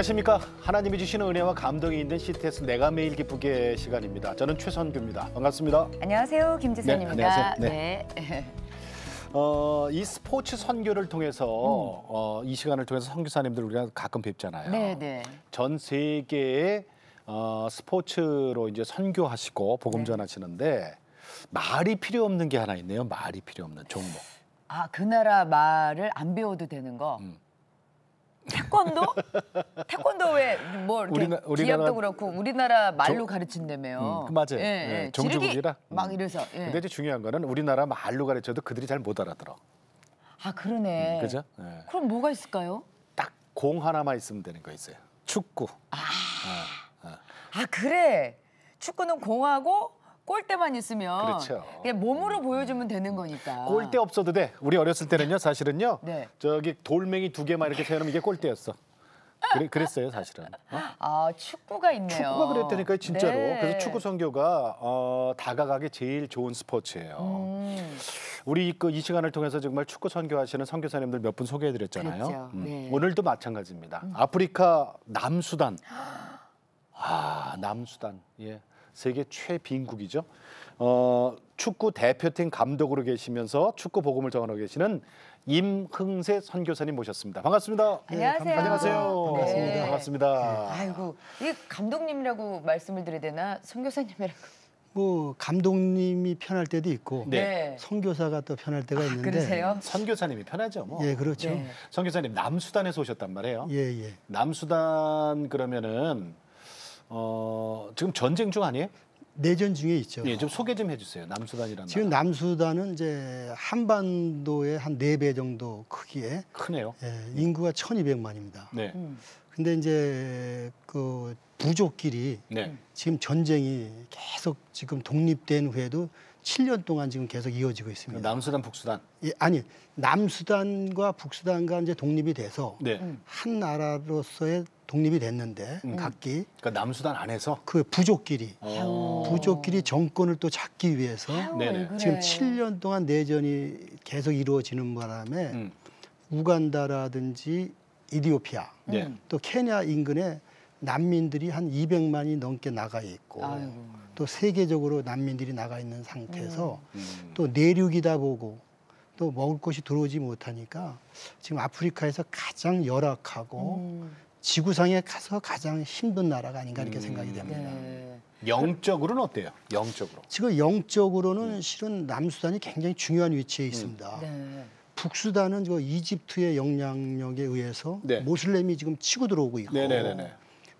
안녕하십니까. 하나님이 주시는 은혜와 감동이 있는 CTS 내가 매일 기쁘게 시간입니다. 저는 최선규입니다. 반갑습니다. 안녕하세요. 김지선입니다. 네, 안녕하세요. 네. 이 스포츠 선교를 통해서 이 시간을 통해서 선교사님들 우리가 가끔 뵙잖아요. 네. 전 세계에 스포츠로 이제 선교하시고 복음 전하시는데 말이 필요 없는 게 하나 있네요. 말이 필요 없는 종목. 아, 그 나라 말을 안 배워도 되는 거? 태권도? 태권도 왜 뭐 이렇게 기합도 그렇고 우리나라 말로 가르친다며요. 맞아요. 예. 정주국이라. 막 이래서. 예. 근데 이제 중요한 거는 우리나라 말로 가르쳐도 그들이 잘 못 알아들어. 아, 그러네. 그죠? 그럼 뭐가 있을까요? 딱 공 하나만 있으면 되는 거 있어요. 축구. 아, 그래. 축구는 공하고 골대만 있으면 그렇죠. 그냥 몸으로 보여주면 되는 거니까. 골대 없어도 돼. 우리 어렸을 때는요, 사실은요. 네. 저기 돌멩이 2개만 이렇게 세우면 이게 골대였어. 그랬어요, 사실은. 아, 축구가 있네요. 축구가 그랬다니까요, 진짜로. 네. 그래서 축구 선교가 다가가기 제일 좋은 스포츠예요. 우리 이 시간을 통해서 정말 축구 선교하시는 선교사님들 몇 분 소개해드렸잖아요. 그랬죠. 네. 오늘도 마찬가지입니다. 아프리카 남수단. 남수단. 예. 세계 최빈국이죠. 축구 대표팀 감독으로 계시면서 축구 복음을 전하고 계시는 임흥세 선교사님 모셨습니다. 반갑습니다. 안녕하세요. 안녕하세요. 네. 반갑습니다. 아이고, 이 감독님이라고 말씀을 드려야 되나? 선교사님이라고. 뭐 감독님이 편할 때도 있고 네. 선교사가 또 편할 때가 있는데. 그러세요? 선교사님이 편하죠, 뭐. 예, 그렇죠. 네. 선교사님 남수단에서 오셨단 말이에요. 예. 남수단 그러면은 지금 전쟁 중 아니에요? 내전 중에 있죠. 예, 좀 소개 좀 해주세요. 남수단이라는 지금 나라. 남수단은 이제 한반도의 한 4배 정도 크기에 크네요. 인구가 1,200만입니다. 네. 근데 이제 그 부족끼리 네. 지금 전쟁이 계속 지금 독립된 후에도 7년 동안 지금 계속 이어지고 있습니다. 남수단, 북수단. 예, 아니, 남수단과 북수단과 이제 독립이 돼서 네. 한 나라로서의 독립이 됐는데 각기 그러니까 남수단 안에서. 그 부족끼리 어. 부족끼리 정권을 또 잡기 위해서 네네. 왜 그래? 지금 7년 동안 내전이 계속 이루어지는 바람에 우간다라든지 이디오피아 네. 또 케냐 인근에 난민들이 한 200만이 넘게 나가 있고 아이고. 또 세계적으로 난민들이 나가 있는 상태에서 또 내륙이다 보고 또 먹을 것이 들어오지 못하니까 지금 아프리카에서 가장 열악하고 지구상에 가서 가장 힘든 나라가 아닌가 이렇게 생각이 됩니다. 네. 영적으로는 어때요? 영적으로. 지금 영적으로는 실은 남수단이 굉장히 중요한 위치에 있습니다. 네. 북수단은 저 이집트의 영향력에 의해서 네. 모슬렘이 지금 치고 들어오고 있고 네네네.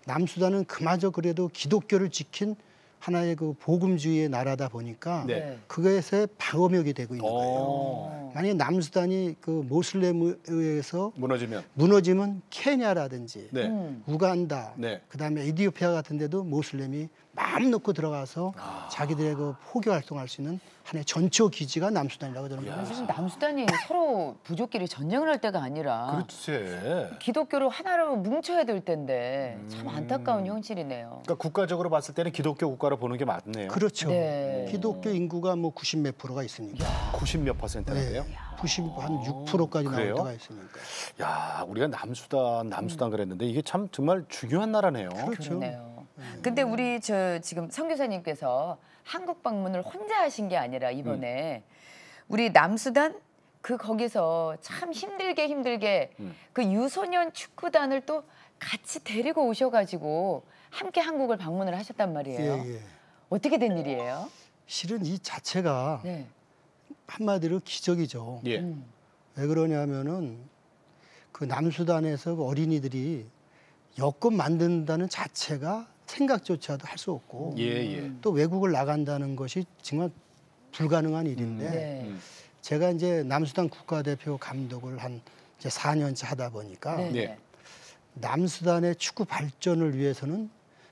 남수단은 그마저 그래도 기독교를 지킨 하나의 그 복음주의의 나라다 보니까 네. 그것에 방어벽이 되고 있는 거예요. 오. 만약에 남수단이 그 모슬렘에 의해서 무너지면 케냐라든지 네. 우간다, 네. 그다음에 이디오피아 같은 데도 모슬렘이 마음 놓고 들어가서 자기들의 그 포교 활동할 수 있는 하나의 전초 기지가 남수단이라고 저는 지금 봅니다. 남수단이 서로 부족끼리 전쟁을 할 때가 아니라 그렇지. 기독교로 하나로 뭉쳐야 될 텐데 참 안타까운 현실이네요. 그러니까 국가적으로 봤을 때는 기독교 국가로 보는 게 맞네요. 그렇죠. 네. 기독교 인구가 뭐 90 몇 프로가 있으니까. 90몇 %인데요. 96%까지 나올 그래요? 때가 있으니까. 야, 우리가 남수단 그랬는데 이게 참 정말 중요한 나라네요. 그렇죠. 그러네요. 근데 우리 지금 선교사님께서 한국 방문을 혼자 하신 게 아니라 이번에 우리 남수단 거기서 참 힘들게 그 유소년 축구단을 또 같이 데리고 오셔가지고 함께 한국을 방문을 하셨단 말이에요. 예. 어떻게 된 일이에요? 실은 이 자체가 네. 한마디로 기적이죠. 예. 왜 그러냐면은 그 남수단에서 그 어린이들이 여권 만든다는 자체가 생각조차도 할 수 없고 예. 또 외국을 나간다는 것이 정말 불가능한 일인데 네. 제가 이제 남수단 국가대표 감독을 한 이제 4년째 하다 보니까 네. 네. 남수단의 축구 발전을 위해서는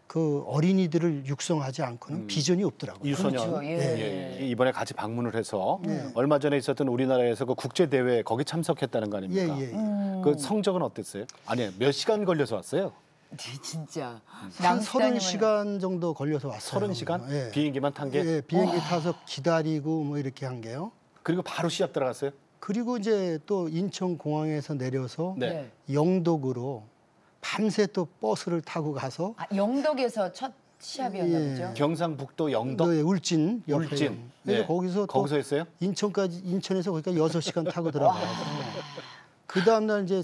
그 어린이들을 육성하지 않고는 비전이 없더라고요. 유소년. 그렇죠. 예. 이번에 같이 방문을 해서 얼마 전에 있었던 우리나라에서 그 국제 대회에 거기 참석했다는 거 아닙니까? 그 성적은 어땠어요? 아니, 몇 시간 걸려서 왔어요? 진짜 한 30시간 정도 걸려서 왔어요. 30시간? 예. 비행기만 탄 게? 예, 비행기 타서 기다리고 뭐 이렇게 한 게요. 그리고 바로 시합 들어갔어요? 그리고 이제 또 인천공항에서 내려서 네. 영독으로 밤새 또 버스를 타고 가서 아, 영덕에서 첫 시합이었나 예. 보죠. 경상북도 영덕 네, 울진 옆에 울진. 그래서 네. 거기서 또 거기서 했어요? 인천에서 거기까지 6시간 타고 들어가서 그 다음 날 이제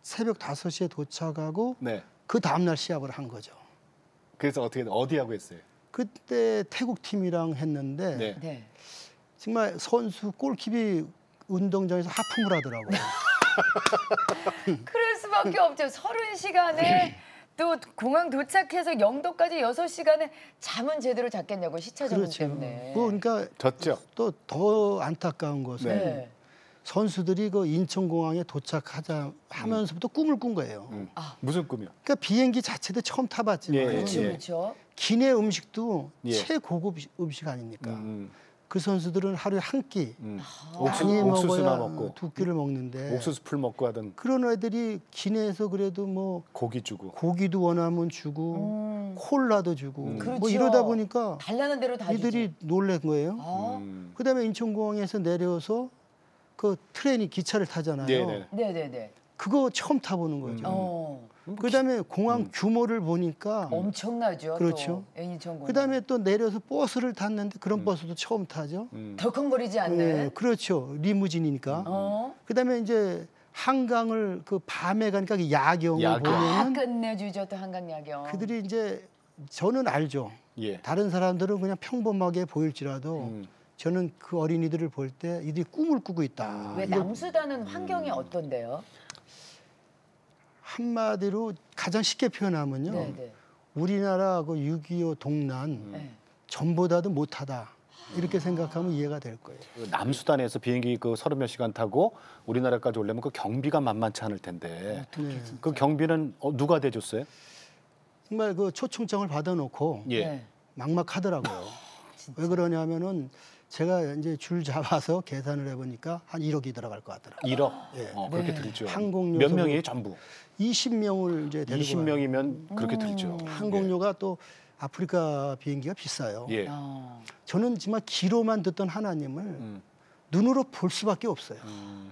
새벽 5시에 도착하고 네. 그 다음 날 시합을 한 거죠. 그래서 어디 하고 했어요? 그때 태국 팀이랑 했는데 네. 네. 정말 선수 골킵이 운동장에서 하품을 하더라고요. 그럴 수밖에 없죠. 30시간에 또 공항 도착해서 영도까지 6시간에 잠은 제대로 잤겠냐고 시차 적응 때문에. 뭐 그러니까 졌죠. 또 더 안타까운 것은 네. 선수들이 그 인천공항에 하면서부터 꿈을 꾼 거예요. 무슨 꿈이요? 그러니까 비행기 자체도 처음 타봤지만 예, 그렇죠, 예. 그렇죠. 기내 음식도 예. 최고급 음식 아닙니까? 음, 그 선수들은 하루에 한 끼, 옥수수나 많이 먹어야 먹고 두 끼를 먹는데 옥수수 풀 먹고 하던 그런 애들이 기내에서 그래도 뭐 고기 주고. 고기도 원하면 주고 콜라도 주고 그렇죠. 뭐 이러다 보니까 달라는 대로 다 이들이 주지. 놀란 거예요. 아, 그다음에 인천공항에서 내려서 그 트레인이 기차를 타잖아요. 네네. 네네네. 그거 처음 타보는 거죠. 어, 그다음에 공항 규모를 보니까 엄청나죠. 그렇죠. 또 인천공항. 그다음에 또 내려서 버스를 탔는데 그런 버스도 처음 타죠. 덜컹거리지 예, 않는. 그렇죠. 리무진이니까. 어. 그다음에 이제 한강을 그 밤에 가니까 그 야경을 야경. 아, 보면 끝내주죠 또 한강야경. 그들이 이제 저는 알죠. 예. 다른 사람들은 그냥 평범하게 보일지라도 저는 그 어린이들을 볼 때 이들이 꿈을 꾸고 있다. 왜 남수단은 환경이 어떤데요? 한마디로 가장 쉽게 표현하면요. 네네. 우리나라 그 6.25 동란 네. 전보다도 못하다. 이렇게 생각하면 이해가 될 거예요. 그 남수단에서 비행기 그 30몇 시간 타고 우리나라까지 오려면 그 경비가 만만치 않을 텐데 네. 그 경비는 누가 대줬어요? 정말 그 초청장을 받아놓고 예. 네. 막막하더라고요. 왜 그러냐면은 제가 이제 줄 잡아서 계산을 해보니까 한 1억이 들어갈 것 같더라고요. 1억. 예. 그렇게 들죠. 항공료 몇 소득- 명이에요, 전부? 20명을 이제 데리고 20명이면 그렇게 들죠. 항공료가 또 아프리카 비행기가 비싸요. 예. 어. 저는 정말 귀로만 듣던 하나님을 눈으로 볼 수밖에 없어요.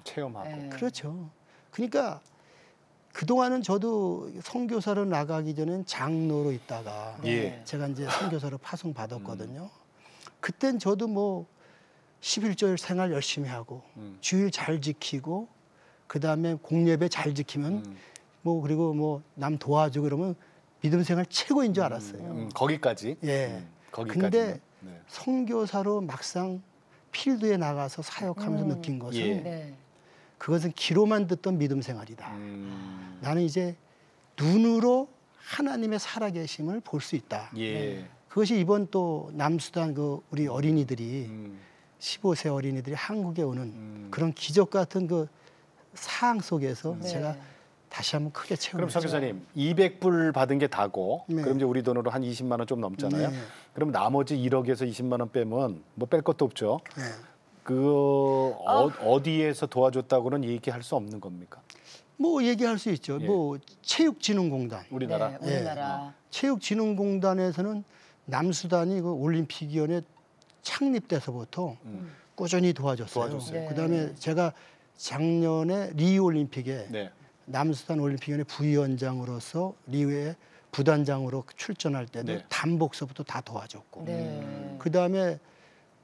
체험하고. 네. 그렇죠. 그러니까 그동안은 저도 선교사로 나가기 전엔 장로로 있다가 예. 제가 이제 선교사로 파송 받았거든요. 그땐 저도 뭐 11절 생활 열심히 하고 주일 잘 지키고 그다음에 공예배 잘 지키면 뭐 그리고 뭐 남 도와주고 그러면 믿음 생활 최고인 줄 알았어요. 거기까지. 예. 거기까지. 근데 네. 선교사로 막상 필드에 나가서 사역하면서 느낀 것은 예. 네. 그것은 귀로만 듣던 믿음 생활이다. 음, 나는 이제 눈으로 하나님의 살아계심을 볼 수 있다. 예. 그것이 이번 또 남수단 그 우리 어린이들이 음, 15세 어린이들이 한국에 오는 그런 기적 같은 그 사항 속에서 네. 제가 다시 한번 크게 그럼 체험했죠. 서 교사님 200불 받은 게 다고 네. 그럼 이제 우리 돈으로 한 20만 원 좀 넘잖아요. 네. 그럼 나머지 1억에서 20만 원 빼면 뭐 뺄 것도 없죠. 네. 그 어디에서 도와줬다고는 얘기할 수 없는 겁니까? 뭐 얘기할 수 있죠. 예. 뭐 체육진흥공단. 우리나라. 네, 우리나라. 체육진흥공단에서는 남수단이 그 올림픽위원회 창립돼서부터 꾸준히 도와줬어요. 도와줬어요. 네. 그다음에 제가 작년에 리우 올림픽에 네. 남수단 올림픽위원회 부위원장으로서 리우에 부단장으로 출전할 때도 네. 단복서부터 다 도와줬고 네. 그다음에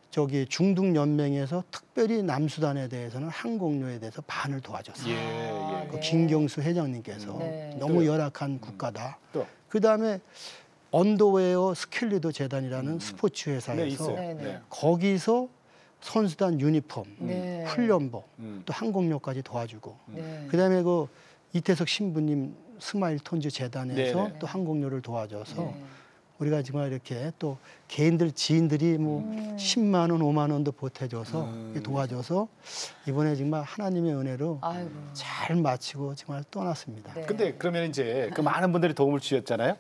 저기 중등연맹에서 특별히 남수단에 대해서는 항공료에 대해서 반을 도와줬어요. 예, 예. 그 네. 김경수 회장님께서 네. 너무 또요? 열악한 국가다. 또. 그다음에 언더웨어 스켈리도 재단이라는 스포츠 회사에서 네, 있어요. 네, 네. 네. 거기서 선수단 유니폼, 네. 훈련복, 음. 또 항공료까지 도와주고 네. 그다음에 그 이태석 신부님 스마일 톤즈 재단에서 네, 네. 또 항공료를 도와줘서 네. 우리가 정말 이렇게 또 개인들 지인들이 뭐 10만 원, 5만 원도 보태줘서 도와줘서 이번에 정말 하나님의 은혜로 아이고. 잘 마치고 정말 떠났습니다. 네. 근데 그러면 이제 그 많은 분들이 도움을 주셨잖아요.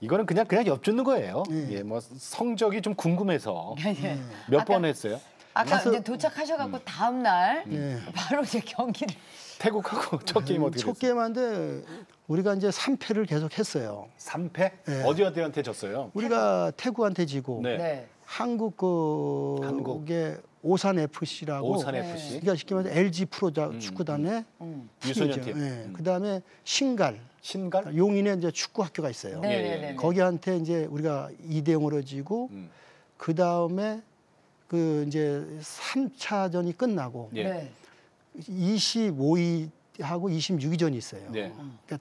이거는 그냥 엿주는 거예요. 예, 뭐 성적이 좀 궁금해서 네. 몇 번 아까- 했어요? 아까 가서- 이제 도착하셔갖고 다음 날 네. 바로 이제 경기를. 태국하고 첫 게임 어떻게 첫 됐어요? 게임한데 우리가 이제 3패를 계속 했어요. 3패? 네. 어디한테 졌어요? 우리가 태국한테 지고 네. 네. 한국 한국. 그게 오산 FC라고 오산 FC. 그러니까 쉽게 말해서 LG 프로 축구단의 유소년 팀이죠. 팀. 예. 그다음에 신갈 신갈? 용인에 이제 축구 학교가 있어요. 네네네. 거기한테 이제 우리가 2대0으로 지고 그 다음에 그 이제 3차전이 끝나고 예. 네. 25위하고 26위전이 있어요. 네. 그러니까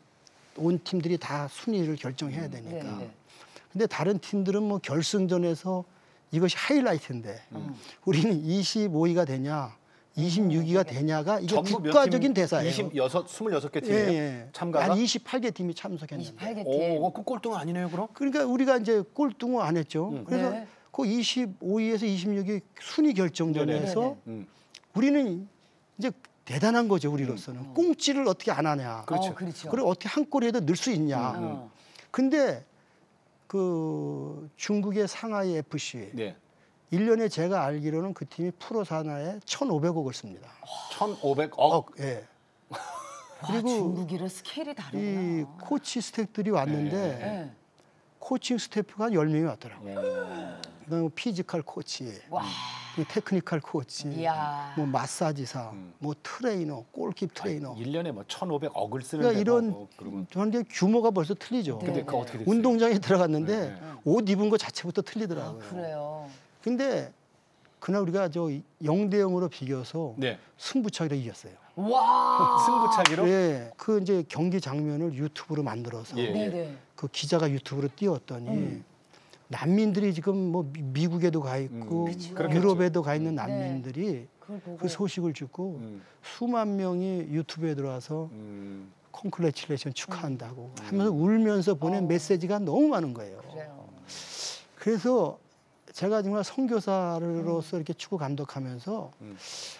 온 팀들이 다 순위를 결정해야 되니까. 네. 근데 다른 팀들은 뭐 결승전에서 이것이 하이라이트인데 우리는 25위가 되냐, 26위가 되냐가 이게 전부 몇 국가적인 팀? 대사예요. 26개 팀이에요? 참가가? 한 28개 팀이 참석했는데. 28개 팀. 오, 그 꼴등 아니네요, 그럼? 그러니까 우리가 이제 꼴등을 안 했죠. 그래서 네. 그 25위에서 26위 순위 결정전에서 네네. 우리는 이제 대단한 거죠, 우리로서는. 꽁찌를 어떻게 안 하냐. 그렇죠. 그렇죠. 그리고 어떻게 한 골이라도 넣을 수 있냐. 어. 근데 그 중국의 상하이 FC 네. 1년에 제가 알기로는 그 팀이 프로 산하에 1,500억을 씁니다. 1,500억. 예. 그리고 중국이랑 스케일이 다르구나. 이 코치 스태프들이 왔는데 네. 코칭 스태프가 한 10명이 왔더라고요. 예. 그다음에 피지컬 코치, 와. 이 테크니컬 코치, 이야. 뭐 마사지사, 뭐 트레이너, 골킵 트레이너. 1년에 뭐 1,500억을 쓰는데 그러니까 이런 뭐 그러면 그런데 규모가 벌써 틀리죠. 근데 그거 어떻게 됐어요? 운동장에 들어갔는데 네. 옷 입은 거 자체부터 틀리더라고요. 그래요. 근데 그날 우리가 저 0대0으로 비겨서 네. 승부차기로 이겼어요. 와. 승부차기로? 예, 그 이제 경기 장면을 유튜브로 만들어서 예. 네네. 그 기자가 유튜브로 띄웠더니 난민들이 지금 뭐 미국에도 가 있고 그렇겠죠. 유럽에도 가 있는 난민들이 그걸 보고. 그 소식을 듣고 음. 수만 명이 유튜브에 들어와서 음. 콩글레츄레이션 축하한다고 하면서 울면서 보낸 메시지가 너무 많은 거예요. 그래요. 그래서 제가 정말 선교사로서 이렇게 축구 감독하면서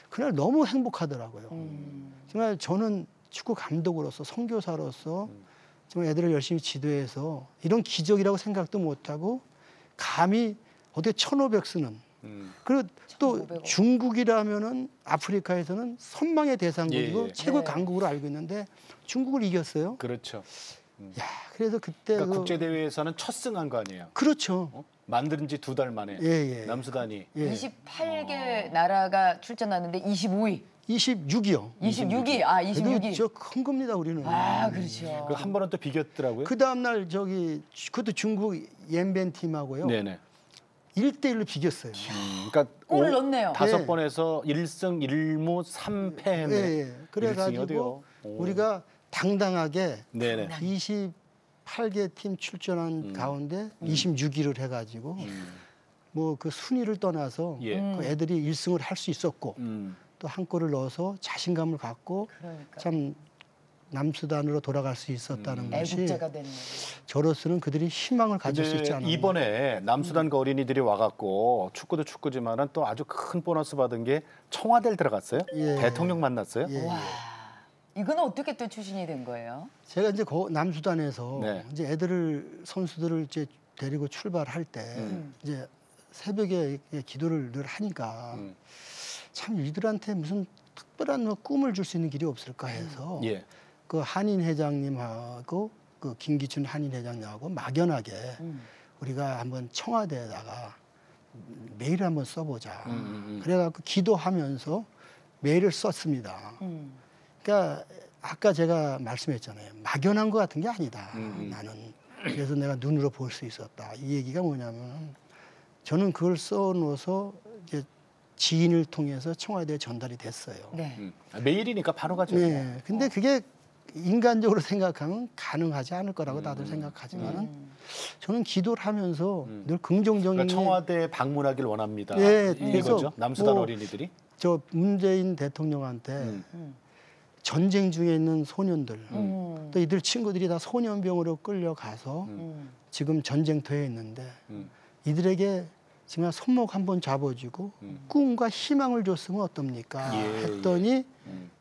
그날 너무 행복하더라고요. 정말 저는 축구 감독으로서 선교사로서 정말 애들을 열심히 지도해서 이런 기적이라고 생각도 못하고 감히 어떻게 1,500 쓰는 그리고 또 1,500억. 중국이라면은 아프리카에서는 선망의 대상국이고 예, 예. 최고의 네. 강국으로 알고 있는데 중국을 이겼어요. 그렇죠. 야, 그래서 그때 그러니까 국제 대회에서는 첫 승한 거 아니에요? 그렇죠. 어? 만든 지 2달 만에 예, 예. 남수단이 예. 28개 나라가 출전하는데 25위. 26이요. 26위. 아, 26위. 저큰 겁니다, 우리는. 아, 그렇죠. 그 한 번은 또 비겼더라고요. 그 다음 날 저기 그것도 중국 옌벤 팀하고요. 네네. 1대1로 비겼어요. 그러니까 골을 넣었네요. 5번에서 1승 1무 3패네. 예, 예. 그래가지고 우리가 당당하게 네네. 28개 팀 출전한 가운데 26위를 해가지고 뭐 그 순위를 떠나서 예. 그 애들이 1승을 할 수 있었고 음. 또 한 골을 넣어서 자신감을 갖고 그러니까. 참 남수단으로 돌아갈 수 있었다는 것이 애국자가 됐네. 저로서는 그들이 희망을 가질 수 있지 이제 않았나. 이번에 남수단 그 어린이들이 와갖고 축구도 축구지만은 또 아주 큰 보너스 받은 게 청와대를 들어갔어요. 예. 대통령 만났어요. 예. 와. 이거는 어떻게 또 출신이 된 거예요? 제가 이제 남수단에서 네. 이제 애들을 선수들을 이제 데리고 출발할 때 이제 새벽에 기도를 늘 하니까 참 이들한테 무슨 특별한 뭐 꿈을 줄 수 있는 길이 없을까 해서 예. 그 한인 회장님하고 그 김기춘 한인 회장님하고 막연하게 우리가 한번 청와대에다가 메일을 한번 써보자. 그래갖고 기도하면서 메일을 썼습니다. 그러니까 아까 제가 말씀했잖아요. 막연한 것 같은 게 아니다. 나는 그래서 내가 눈으로 볼 수 있었다. 이 얘기가 뭐냐면 저는 그걸 써놓아서 이제 지인을 통해서 청와대에 전달이 됐어요. 네. 메일이니까 바로 가죠. 네. 근데 그게 인간적으로 생각하면 가능하지 않을 거라고 다들 생각하지만은 저는 기도를 하면서 늘 긍정적인 그러니까 청와대에 방문하길 원합니다. 예, 이거죠. 그래서 남수단 뭐 어린이들이. 저 문재인 대통령한테 전쟁 중에 있는 소년들 또 이들 친구들이 다 소년병으로 끌려가서 지금 전쟁터에 있는데 이들에게 정말 손목 한번 잡아주고 꿈과 희망을 줬으면 어떻습니까? 예, 했더니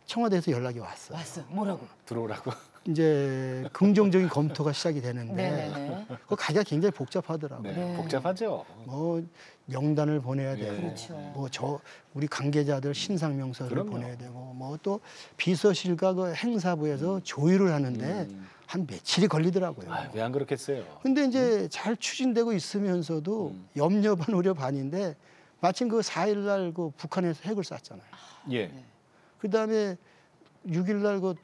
청와대에서 연락이 왔어요. 왔어. 뭐라고? 들어오라고. 이제 긍정적인 검토가 시작이 되는데 네네네. 그 가기가 굉장히 복잡하더라고요. 네. 복잡하죠. 뭐 명단을 보내야 예. 되고, 그렇죠. 뭐 우리 관계자들 신상 명서를 그럼요. 보내야 되고, 뭐 또 비서실과 그 행사부에서 조율을 하는데 한 며칠이 걸리더라고요. 왜 안 그렇겠어요? 근데 이제 잘 추진되고 있으면서도 염려 반 우려 반인데 마침 그 4일날 그 북한에서 핵을 쐈잖아요. 예. 그 다음에 6일날 그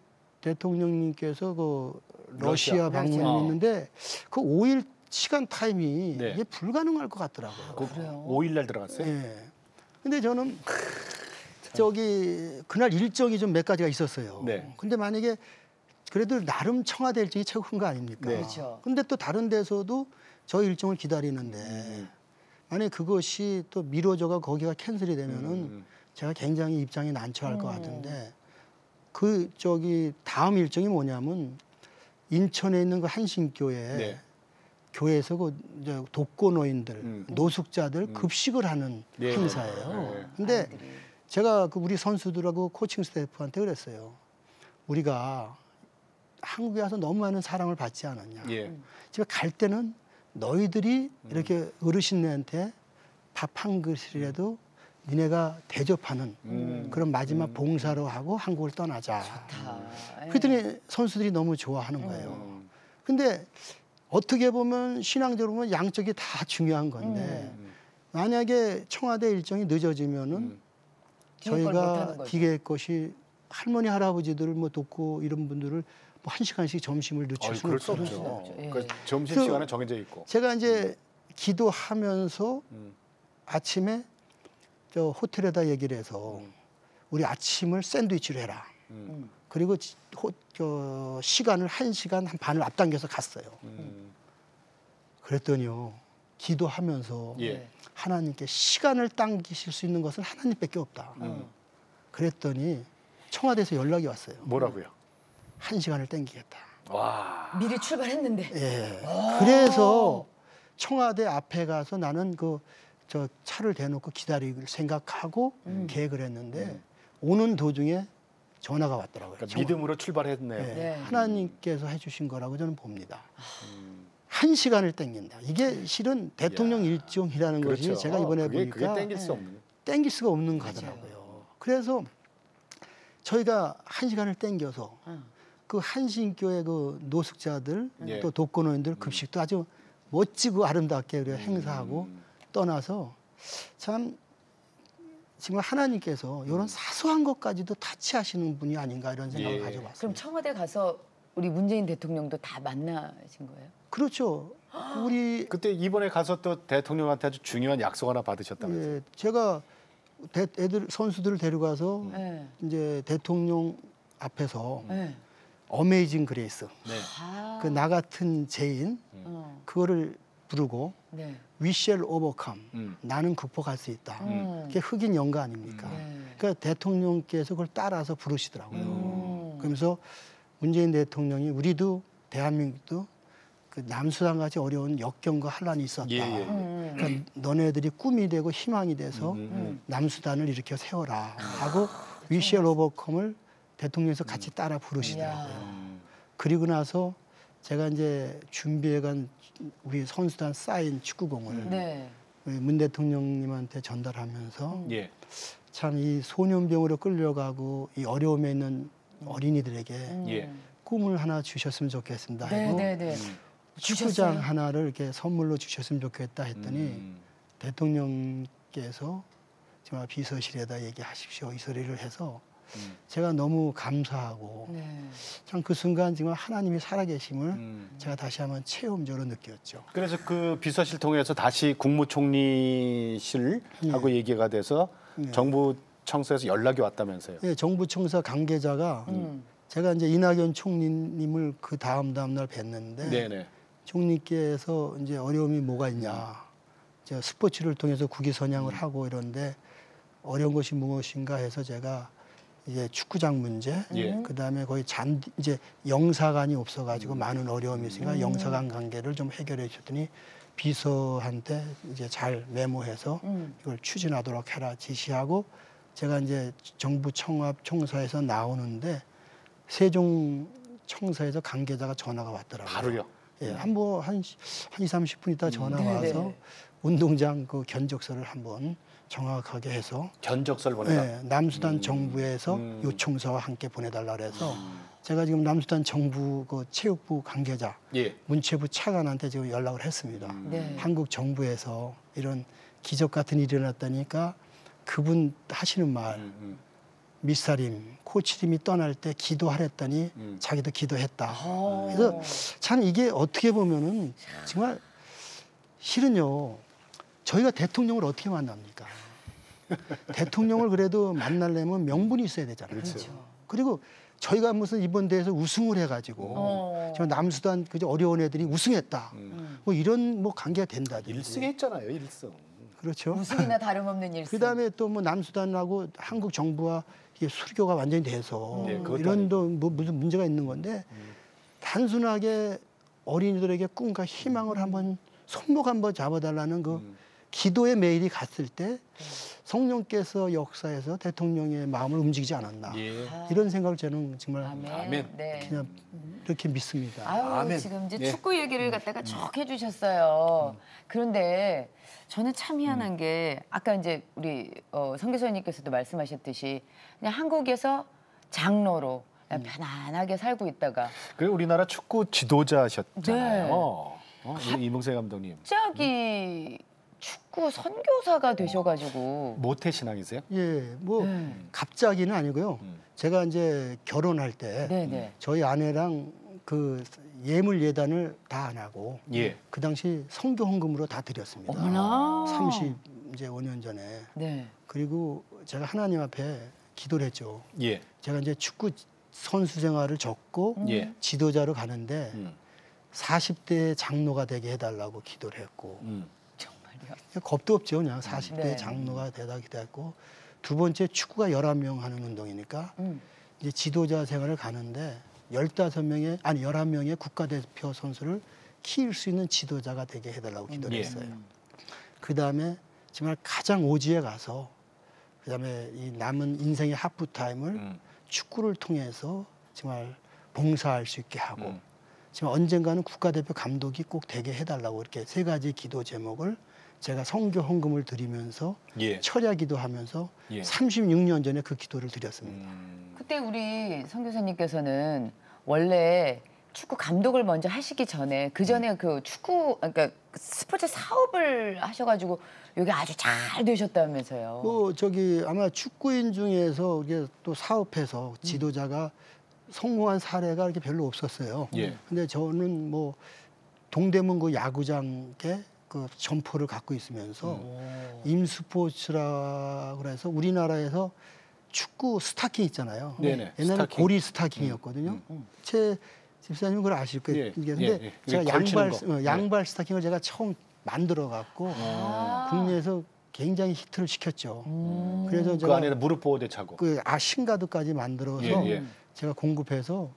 대통령님께서 그 러시아 방문이 러시아. 있는데 그 5일 시간 타임이 네. 이게 불가능할 것 같더라고요. 그 5일 날 들어갔어요? 예. 근데 저는 저기 그날 일정이 좀 몇 가지가 있었어요. 네. 근데 만약에 그래도 나름 청와대 일정이 최고 큰 거 아닙니까? 네. 그렇죠. 근데 또 다른 데서도 저 일정을 기다리는데 만약에 그것이 또 미뤄져가 거기가 캔슬이 되면은 제가 굉장히 입장이 난처할 것 같은데 그 저기 다음 일정이 뭐냐면 인천에 있는 그 한신교회 네. 교회에서 그 이제 독거노인들 노숙자들 급식을 하는 네. 행사예요. 네. 근데 아이들이. 제가 그 우리 선수들하고 코칭 스태프한테 그랬어요. 우리가 한국에 와서 너무 많은 사랑을 받지 않았냐. 예. 집에 갈 때는 너희들이 이렇게 어르신네한테 밥 한 그릇이라도 니네가 대접하는 그런 마지막 봉사로 하고 한국을 떠나자. 다. 그랬더니 선수들이 너무 좋아하는 거예요. 근데 어떻게 보면 신앙적으로 보면 양쪽이 다 중요한 건데 만약에 청와대 일정이 늦어지면은 뒤에 걸 못하는 저희가 거죠. 뒤에 것이 할머니 할아버지들을 뭐 돕고 이런 분들을 뭐 1시간씩 점심을 늦출 아니, 수는 그럴 수 없죠. 없죠. 예. 그 점심 그- 시간은 정해져 있고. 제가 이제 기도하면서 아침에 저 호텔에다 얘기를 해서 우리 아침을 샌드위치로 해라. 그리고 저 시간을 1시간 반을 앞당겨서 갔어요. 그랬더니요. 기도하면서 예. 하나님께 시간을 당기실 수 있는 것은 하나님밖에 없다. 그랬더니 청와대에서 연락이 왔어요. 뭐라고요? 1시간을 당기겠다. 와. 미리 출발했는데. 예. 그래서 청와대 앞에 가서 나는 그 저 차를 대놓고 기다리길 생각하고 계획을 했는데 오는 도중에 전화가 왔더라고요. 그러니까 믿음으로 출발했네요. 예. 네. 하나님께서 해주신 거라고 저는 봅니다. 1시간을 땡긴다. 이게 실은 대통령 일정이라는 그렇죠. 것이 제가 이번에 그게 보니까 땡길 수 없는. 땡길 수가 없는 거더라고요. 그래서 저희가 1시간을 땡겨서 그 한신교회 그 노숙자들 예. 또 독거노인들 급식도 아주 멋지고 아름답게 우리가 행사하고 떠나서 참 지금 하나님께서 이런 사소한 것까지도 타치하시는 분이 아닌가 이런 생각을 예. 가져봤습니다. 그럼 청와대 가서 우리 문재인 대통령도 다 만나신 거예요? 그렇죠. 우리 그때 이번에 가서 또 대통령한테 아주 중요한 약속 하나 받으셨다면서요? 예, 제가 애들 선수들을 데려가서 네. 이제 대통령 앞에서 네. 어메이징 그레이스 네. 아. 그 나 같은 죄인 그거를 부르고 네. We shall overcome. 나는 극복할 수 있다. 그게 흑인 연가 아닙니까? 네. 그러니까 대통령께서 그걸 따라서 부르시더라고요. 그러면서 문재인 대통령이 우리도 대한민국도 그 남수단 같이 어려운 역경과 환란이 있었다. 예, 예, 예. 그러니까 너네들이 꿈이 되고 희망이 돼서 남수단을 일으켜 세워라 하고 We shall overcome을 대통령에서 같이 따라 부르시더라고요. 그리고 나서 제가 이제 준비해간 우리 선수단 사인 축구공을 네. 우리 문 대통령님한테 전달하면서 예. 참 이 소년병으로 끌려가고 이 어려움에 있는 어린이들에게 예. 꿈을 하나 주셨으면 좋겠습니다. 네, 하고 네, 네. 축구장 주셨어요? 하나를 이렇게 선물로 주셨으면 좋겠다 했더니 대통령께서 정말 비서실에다 얘기하십시오 이 소리를 해서 제가 너무 감사하고 네. 참 그 순간 정말 하나님이 살아계심을 제가 다시 한번 체험적으로 느꼈죠. 그래서 그 비서실 통해서 다시 국무총리실하고 얘기가 돼서 정부 청사에서 연락이 왔다면서요? 예, 정부 청사 관계자가 제가 이제 이낙연 총리님을 그 다음 날 뵀는데 네네. 총리께서 이제 어려움이 뭐가 있냐. 제가 스포츠를 통해서 국위 선양을 하고 이런데 어려운 것이 무엇인가 해서 제가 이제 축구장 문제, 예. 그다음에 거의 이제 영사관이 없어가지고 많은 어려움이 있으니까 영사관 관계를 좀 해결해 주셨더니 비서한테 이제 잘 메모해서 이걸 추진하도록 해라 지시하고 제가 이제 정부 청사에서 나오는데 세종 청사에서 관계자가 전화가 왔더라고요. 바로요? 예, 한 2, 30분 있다 전화 네네. 와서 운동장 그 견적서를 한번 정확하게 해서 견적서를 보내다. 네, 남수단 정부에서 요청서와 함께 보내달라 그래서 제가 지금 남수단 정부 그 체육부 관계자 예. 문체부 차관한테 지금 연락을 했습니다. 네. 한국 정부에서 이런 기적 같은 일이 일어났다니까 그분 하시는 말 미사림, 코치림이 떠날 때 기도하랬더니 자기도 기도했다. 어. 그래서 참 이게 어떻게 보면은 정말 실은요. 저희가 대통령을 어떻게 만납니까? 대통령을 그래도 만나려면 명분이 있어야 되잖아요. 그렇죠. 그리고 저희가 무슨 이번 대회에서 우승을 해가지고 저 남수단 그저 어려운 애들이 우승했다. 뭐 이런 뭐 관계가 된다든지. 1승 했잖아요. 1승. 그렇죠. 우승이나 다름없는 일승. 그다음에 또 뭐 남수단하고 한국 정부와 이게 수교가 완전히 돼서 네, 그것도 이런 뭐 무슨 문제가 있는 건데 단순하게 어린이들에게 꿈과 희망을 한번 손목 한번 잡아달라는 그 기도의 메일이 갔을 때 성령께서 역사에서 대통령의 마음을 움직이지 않았나 예. 이런 생각을 저는 정말 아멘. 아멘. 네. 그냥 이렇게 믿습니다. 아유, 아멘. 지금 이제 예. 축구 얘기를 갖다가 쭉 해주셨어요. 그런데 저는 참 희한한 게 아까 이제 우리 선교사님께서도 말씀하셨듯이 그냥 한국에서 장로로 그냥 편안하게 살고 있다가 그리고 우리나라 축구 지도자셨잖아요. 네. 우리 이문세 감독님. 갑자기 축구 선교사가 되셔가지고 모태 신앙이세요? 예, 뭐 네. 갑자기는 아니고요. 제가 이제 결혼할 때 네네. 저희 아내랑 그 예물 예단을 다 안 하고 예. 그 당시 성교 헌금으로 다 드렸습니다. 어머나. 35년 전에. 네. 그리고 제가 하나님 앞에 기도를 했죠. 예. 제가 이제 축구 선수 생활을 접고 예. 지도자로 가는데 음. 40대 장로가 되게 해달라고 기도를 했고 정말요. 겁도 없죠. 그냥 40대 네. 장로가 되다 기도했고 두 번째 축구가 11명 하는 운동이니까 이제 지도자 생활을 가는데 15명의 아니 11명의 국가대표 선수를 키울 수 있는 지도자가 되게 해달라고 기도를 예. 했어요. 그다음에 정말 가장 오지에 가서 그다음에 이 남은 인생의 하프타임을 축구를 통해서 정말 봉사할 수 있게 하고 지금 언젠가는 국가대표 감독이 꼭 되게 해달라고 이렇게 세 가지 기도 제목을 제가 성교 헌금을 드리면서 예. 철야 기도하면서 예. 36년 전에 그 기도를 드렸습니다. 그때 우리 선교사님께서는 원래 축구 감독을 먼저 하시기 전에 그 전에 그 축구 그러니까 스포츠 사업을 하셔가지고 여기 아주 잘 되셨다면서요. 뭐 저기 아마 축구인 중에서 이게 또 사업해서 지도자가 성공한 사례가 이렇게 별로 없었어요. 예. 근데 저는 뭐 동대문 그 야구장에 그 점포를 갖고 있으면서 임스포츠라 그래서 우리나라에서 축구 스타킹 있잖아요. 네네, 옛날에 스타킹. 고리 스타킹이었거든요. 제 집사님은 그걸 아실 거예요. 예, 근데 예. 제가 걸치는 양발 스타킹을 제가 처음 만들어 갖고 아. 국내에서 굉장히 히트를 시켰죠. 그래서 그 제가 안에다 무릎 보호대 차고. 그 아신가드까지 만들어서 예, 예. 제가 공급해서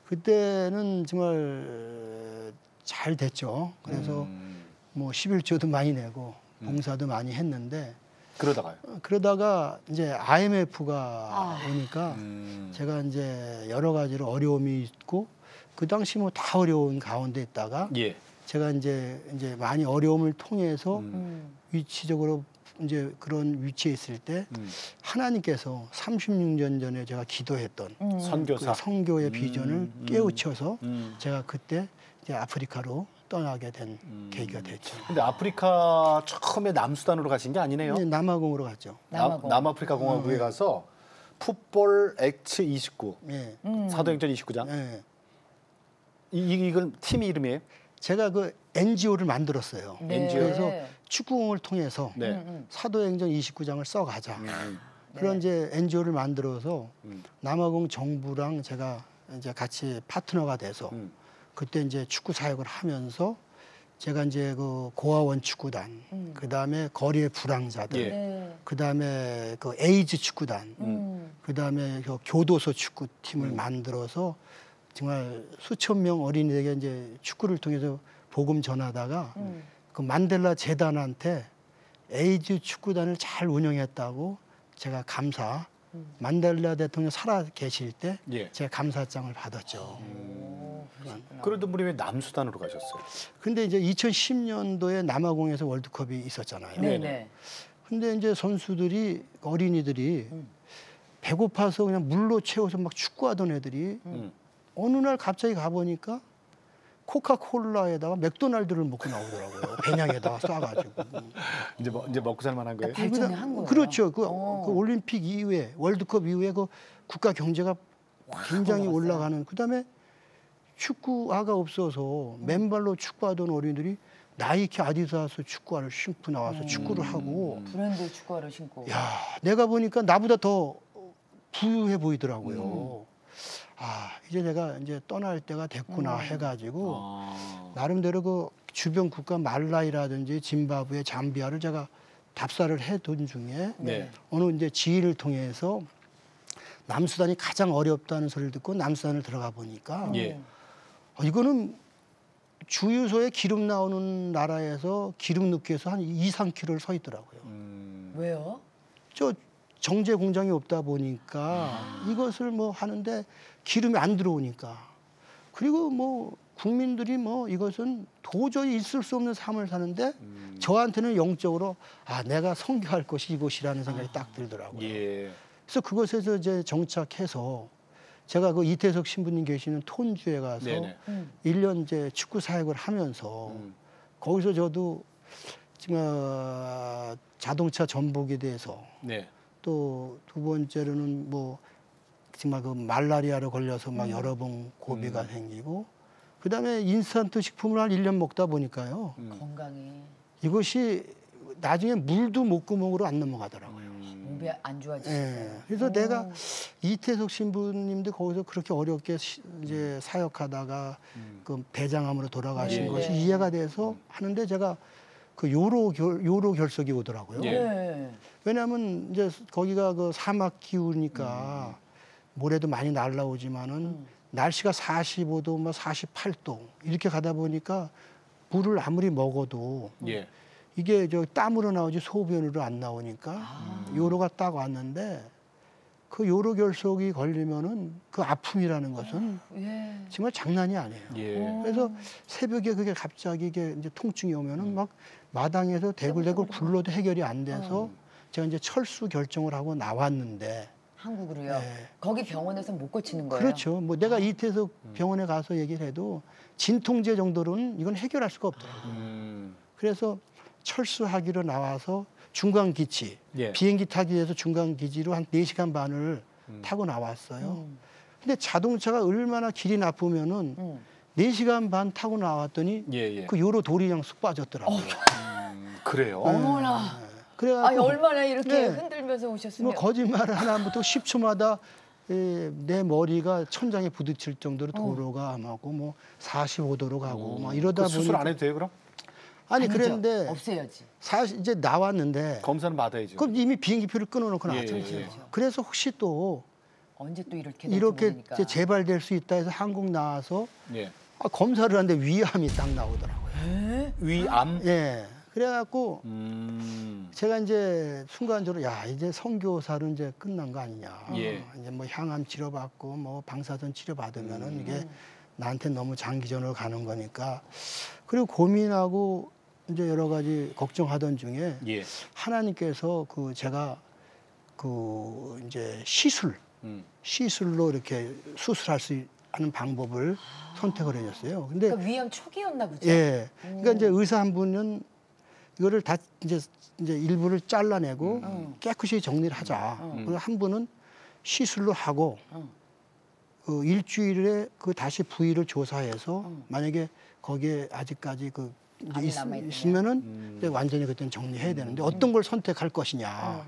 그때는 정말 잘 됐죠. 그래서 뭐 11조도 많이 내고 봉사도 많이 했는데 그러다가요. 그러다가 이제 IMF가 오니까 제가 이제 여러 가지로 어려움이 있고 그 당시 뭐 다 어려운 가운데 있다가 예. 제가 이제 많이 어려움을 통해서 위치적으로 이제 그런 위치에 있을 때 하나님께서 36년 전에 제가 기도했던 선교사. 그 성교의 비전을 깨우쳐서 제가 그때 이제 아프리카로 떠나게 된 계기가 됐죠. 근데 아프리카 처음에 남수단으로 가신 게 아니네요. 네, 남아공으로 갔죠. 남아공. 남아프리카 공화국에 가서 풋볼 X 29 예. 사도행전 29장. 예. 이건 팀 이름이에요? 제가 그 NGO를 만들었어요. 네. NGO. 그래서 축구공을 통해서 네. 사도행전 29장을 써가자. 그런 이제 NGO를 만들어서 남아공 정부랑 제가 이제 같이 파트너가 돼서 그때 이제 축구 사역을 하면서 제가 이제 그 고아원 축구단, 그 다음에 거리의 불황자들, 예. 네. 그 다음에 그 에이즈 축구단, 그 다음에 그 교도소 축구팀을 만들어서 정말 수천 명 어린이에게 이제 축구를 통해서 복음 전하다가 그 만델라 재단한테 에이즈 축구단을 잘 운영했다고 제가 감사, 만델라 대통령 살아 계실 때 예. 제가 감사장을 받았죠. 그래도 우리 왜 남수단으로 가셨어요? 근데 이제 2010년도에 남아공에서 월드컵이 있었잖아요. 네네. 근데 이제 선수들이 어린이들이 배고파서 그냥 물로 채워서 막 축구하던 애들이 어느 날 갑자기 가보니까 코카콜라에다가 맥도날드를 먹고 나오더라고요. 배낭에다가 싸가지고. 이제 먹고 살만한 거예요. 발전한 거예요. 그렇죠. 그 올림픽 이후에 월드컵 이후에 그 국가 경제가 굉장히 올라가는. 그다음에 축구화가 없어서 맨발로 축구하던 어린이들이 나이키 아디다스 축구화를 신고 나와서 축구를 하고. 브랜드 축구화를 신고. 야, 내가 보니까 나보다 더 부유해 보이더라고요. 아, 이제 내가 이제 떠날 때가 됐구나 해가지고 나름대로 그 주변 국가 말라이라든지 짐바브웨, 잠비아를 제가 답사를 해둔 중에 네. 어느 이제 지인을 통해서 남수단이 가장 어렵다는 소리를 듣고 남수단을 들어가 보니까 예. 이거는 주유소에 기름 나오는 나라에서 기름 넣기 위해서 한 2, 3km를 서 있더라고요. 왜요? 저 정제 공장이 없다 보니까 이것을 뭐 하는데 기름이 안 들어오니까. 그리고 뭐 국민들이 뭐 이것은 도저히 있을 수 없는 삶을 사는데 저한테는 영적으로 아, 내가 선교할 곳이 이곳이라는 생각이 딱 들더라고요. 예. 그래서 그곳에서 이제 정착해서 제가 그 이태석 신부님 계시는 톤주에 가서 네네. 1년 이제 축구 사역을 하면서 거기서 저도 지금 자동차 전복에 대해서 네. 또 두 번째로는 뭐 정말 그 말라리아로 걸려서 막 여러 번 고비가 생기고 그다음에 인스턴트 식품을 한 1년 먹다 보니까요. 건강이 이것이 나중에 물도 목구멍으로 안 넘어가더라고요. 몸이 안 좋아지시죠. 예. 그래서 내가 이태석 신부님도 거기서 그렇게 어렵게 이제 사역하다가 그 대장암으로 돌아가신 네. 것이 네. 이해가 돼서 하는데 제가 그 요로 결석이 오더라고요. 예. 네. 왜냐하면 이제 거기가 그 사막 기후니까 모래도 많이 날라오지만은 날씨가 45도, 뭐 48도 이렇게 가다 보니까 물을 아무리 먹어도 예. 이게 저 땀으로 나오지 소변으로 안 나오니까 요로가 딱 왔는데 그 요로 결석이 걸리면은 그 아픔이라는 것은 예. 정말 장난이 아니에요. 예. 그래서 새벽에 그게 갑자기 이게 이제 통증이 오면은 막 마당에서 대굴대굴 굴러도 해결이 안 돼서 제가 이제 철수 결정을 하고 나왔는데 한국으로요. 네. 거기 병원에서 못 고치는 거예요. 그렇죠. 뭐 내가 이태석 병원에 가서 얘기를 해도 진통제 정도로는 이건 해결할 수가 없더라고요. 그래서 철수하기로 나와서 중간기지 예. 비행기 타기 위해서 중간기지로 한 4시간 반을 타고 나왔어요. 근데 자동차가 얼마나 길이 나쁘면은 4시간 반 타고 나왔더니 예, 예. 그 요로 돌이 그냥 쑥 빠졌더라고요. 그래요. 어머나. 그래가지고 얼마나 이렇게 네. 흔들면서 뭐 오셨으면. 거짓말을 하나부터 10초마다 내 머리가 천장에 부딪힐 정도로 도로가 하고 뭐 45도로 가고 막 이러다 보니 수술 안 해도 돼요 그럼? 아니 아니죠. 그랬는데 없애야지. 사실 이제 나왔는데 검사는 받아야죠. 그럼 이미 비행기표를 끊어놓고 예, 나왔잖아요. 예, 예. 그래서 혹시 또 언제 또 이렇게 될지 이렇게 모르니까. 이제 재발될 수 있다 해서 한국 나와서 예. 검사를 하는데 위암이 딱 나오더라고요. 위암. 예. 그래갖고 제가 이제 순간적으로 야 이제 선교사로 이제 끝난 거 아니냐. 예. 이제 뭐 향암 치료받고 뭐 방사선 치료받으면은 이게 나한테 너무 장기전으로 가는 거니까. 그리고 고민하고 이제 여러 가지 걱정하던 중에 예. 하나님께서 그 제가 그 이제 시술로 이렇게 수술할 수 있는 방법을 선택을 해줬어요. 근데 그러니까 위암 초기였나 보죠. 예. 그러니까 이제 의사 한 분은 이거를 다 이제 일부를 잘라내고 깨끗이 정리를 하자. 그리고 한 분은 시술로 하고 일주일에 그 다시 부위를 조사해서 만약에 거기에 아직까지 그 암이 이제 남아있으면. 있으면은 이제 완전히 그때는 정리해야 되는데 어떤 걸 선택할 것이냐.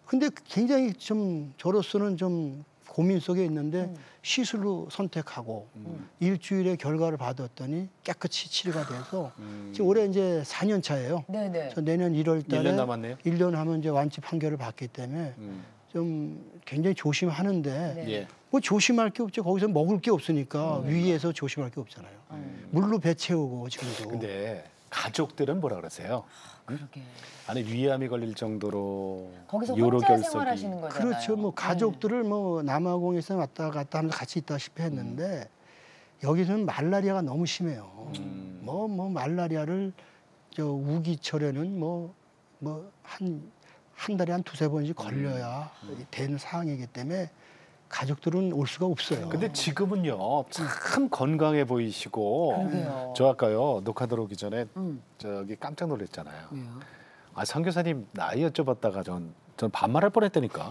근데 굉장히 좀 저로서는 좀 고민 속에 있는데 시술로 선택하고 일주일에 결과를 받았더니 깨끗이 치료가 돼서 지금 올해 이제 4년 차예요. 네네. 저 내년 1월 달에 1년 남았네요. 1년 하면 이제 완치 판결을 받기 때문에 좀 굉장히 조심하는데 네. 예. 뭐 조심할 게 없죠. 거기서 먹을 게 없으니까 위에서 조심할 게 없잖아요. 물로 배 채우고 지금도. 근데 가족들은 뭐라 그러세요? 그러게. 아니 위암이 걸릴 정도로 거기서 요로 혼자 결석이. 생활하시는 거잖아요. 그렇죠. 뭐 가족들을 뭐 남아공에서 왔다 갔다 하면서 같이 있다시피 했는데 여기서는 말라리아가 너무 심해요. 뭐 말라리아를 저 우기철에는 뭐 한 달에 한 두세 번씩 걸려야 되는 상황이기 때문에 가족들은 올 수가 없어요. 근데 지금은요 참 건강해 보이시고 그러게요. 저 아까요 녹화 들어오기 전에 저기 깜짝 놀랐잖아요. 왜요? 아 선교사님 나이 여쭤봤다가 전 반말할 뻔했다니까.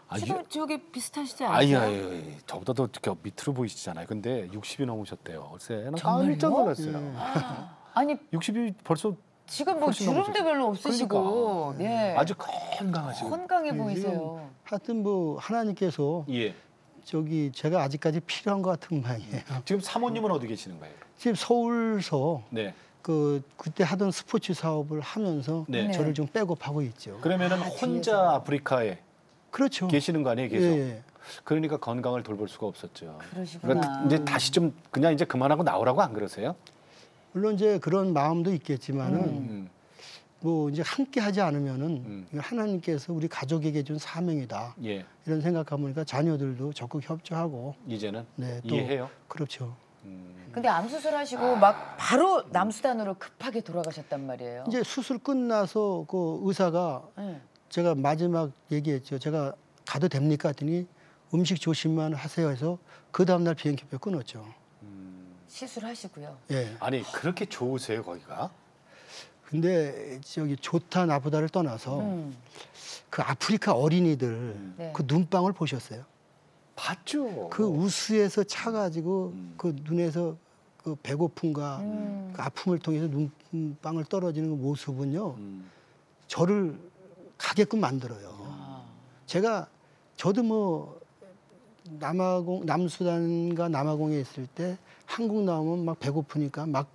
아, 지금 저기 비슷하시지 아이 않으세요? 아이 저보다도 이렇게 밑으로 보이시잖아요. 근데 60이 넘으셨대요. 글쎄 난 정말요? 깜짝 놀랐어요. 예. 아니 60이 벌써 지금 뭐 훨씬 주름도 넘으셨어요. 별로 없으시고 예. 아주 건강하시고. 건강해 예, 보이세요. 하여튼 뭐 하나님께서 예. 저기 제가 아직까지 필요한 것 같은 모양이에요. 지금 사모님은 어디 계시는 거예요? 지금 서울서 네. 그때 하던 스포츠 사업을 하면서 네. 저를 좀 백업하고 있죠. 그러면은 혼자 아프리카에 그렇죠. 계시는 거 아니에요, 계속? 예. 그러니까 건강을 돌볼 수가 없었죠. 그러시구나. 그러니까 이제 다시 좀 그냥 이제 그만하고 나오라고 안 그러세요? 물론 이제 그런 마음도 있겠지만은 음. 뭐 이제 함께 하지 않으면은 이거 하나님께서 우리 가족에게 준 사명이다. 예. 이런 생각하니까 자녀들도 적극 협조하고 이제는 네, 또 이해해요. 그렇죠. 근데 암 수술하시고 막 바로 남수단으로 급하게 돌아가셨단 말이에요. 이제 수술 끝나서 그 의사가 네. 제가 마지막 얘기했죠. 제가 가도 됩니까? 했더니 음식 조심만 하세요 해서 그 다음날 비행기표 끊었죠. 시술하시고요. 예. 아니 그렇게 좋으세요 거기가? 근데 저기 좋다 나쁘다를 떠나서 그 아프리카 어린이들 네. 그 눈방울 보셨어요? 봤죠. 그 우수에서 차가지고 그 눈에서 그 배고픔과 그 아픔을 통해서 눈방울 떨어지는 그 모습은요. 저를 가게끔 만들어요. 저도 뭐 남수단과 남아공에 있을 때 한국 나오면 막 배고프니까 막